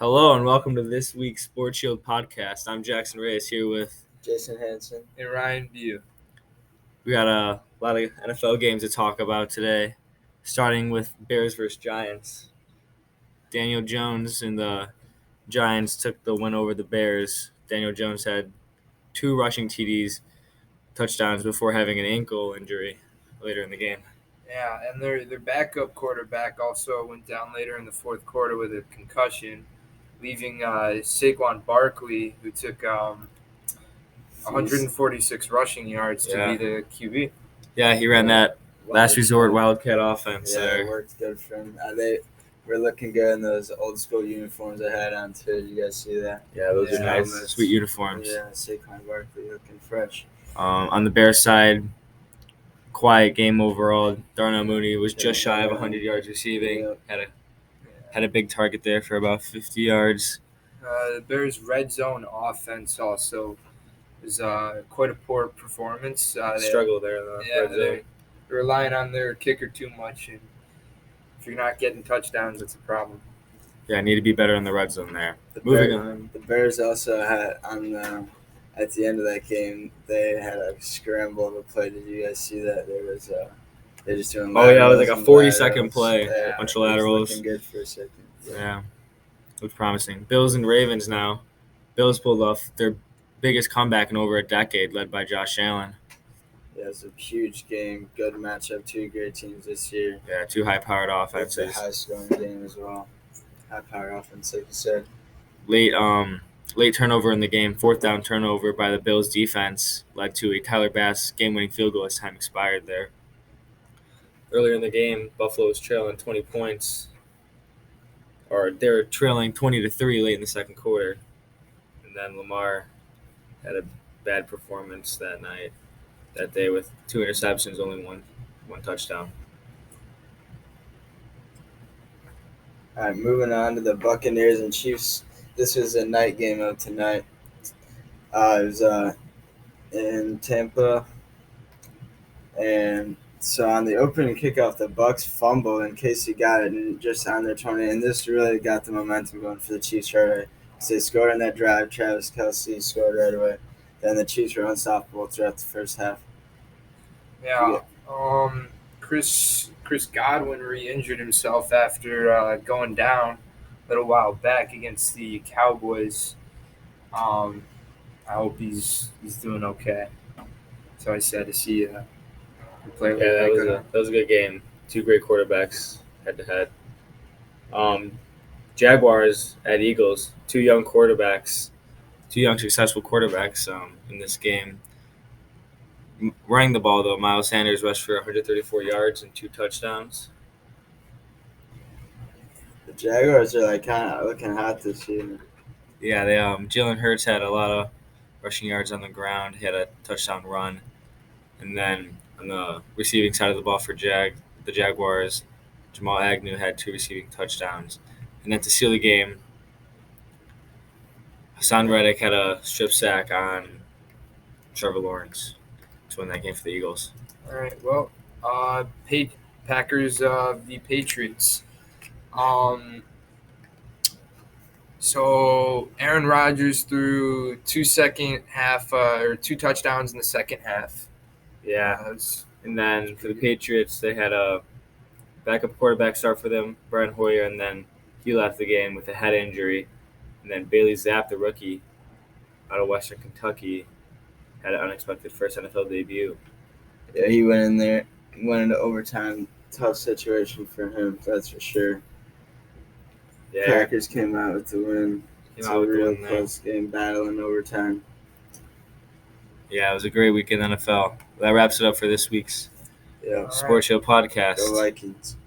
Hello and welcome to this week's Sports Shield podcast. I'm Jackson Reyes here with Jason Hansen and Ryan View. We got a lot of NFL games to talk about today, starting with Bears versus Giants. Daniel Jones and the Giants took the win over the Bears. Daniel Jones had 2 rushing TDs, touchdowns before having an ankle injury later in the game. Yeah, and their backup quarterback also went down later in the fourth quarter with a concussion, leaving Saquon Barkley, who took 146 rushing yards to be the QB. Yeah, he ran that last resort Wildcat offense. Yeah, it worked good for him. They were looking good in those old school uniforms I had on too. Did you guys see that? Yeah, those are nice, sweet uniforms. Yeah, Saquon Barkley looking fresh. On the Bears side, quiet game overall. Darnell Mooney was just shy of 100 yards receiving. Had a big target there for about 50 yards. The Bears' red zone offense also was quite a poor performance. Struggle there, though. Yeah, they're relying on their kicker too much, and if you're not getting touchdowns, it's a problem. Yeah, need to be better in the red zone there. Moving on. The Bears also had at the end of that game, they had a scramble of a play. Did you guys see that? They're just doing laterals. Oh, yeah, it was like a 40-second play. Yeah, a bunch of laterals. Looking good for a second. Yeah. Looked promising. Bills and Ravens now. Bills pulled off their biggest comeback in over a decade, led by Josh Allen. Yeah, it was a huge game. Good matchup. 2 great teams this year. Yeah, 2 high-powered offenses. It's a high-scoring game as well. High-powered offense, like you said. Late turnover in the game, 4th down turnover by the Bills defense led to a Tyler Bass game-winning field goal as time expired there. Earlier in the game, Buffalo was trailing 20 points, or they were trailing 20-3 late in the second quarter, and then Lamar had a bad performance that day with 2 interceptions, only one touchdown. All right, moving on to the Buccaneers and Chiefs. This was a night game of tonight. It was in Tampa, and so on the opening kickoff, the Bucs fumbled, and Casey got it and just on their 20, and this really got the momentum going for the Chiefs right away. So they scored on that drive. Travis Kelce scored right away. Then the Chiefs were unstoppable throughout the first half. Yeah. Chris Godwin re-injured himself after going down a little while back against the Cowboys. I hope he's doing okay. So I sad to see him play. Yeah, that was a good game. 2 great quarterbacks head to head. Jaguars at Eagles. 2 young successful quarterbacks in this game. Running the ball, though, Miles Sanders rushed for 134 yards and 2 touchdowns. The Jaguars are kind of looking hot this year. Yeah, Jalen Hurts had a lot of rushing yards on the ground. He had a touchdown run. And then on the receiving side of the ball for the Jaguars, Jamal Agnew had 2 receiving touchdowns. And then to seal the game, Hassan Reddick had a strip sack on Trevor Lawrence to win that game for the Eagles. All right, well, Packers v. Patriots. So Aaron Rodgers threw 2 touchdowns in the second half. Yeah, and then for the Patriots, they had a backup quarterback start for them, Brian Hoyer, and then he left the game with a head injury. And then Bailey Zapp, the rookie out of Western Kentucky, had an unexpected first NFL debut. Yeah, he went in there, went into overtime. Tough situation for him, that's for sure. Yeah, Packers came out with the win. It's a real close game, battle in overtime. Yeah, it was a great week in the NFL. That wraps it up for this week's Sports Show podcast. Go Vikings.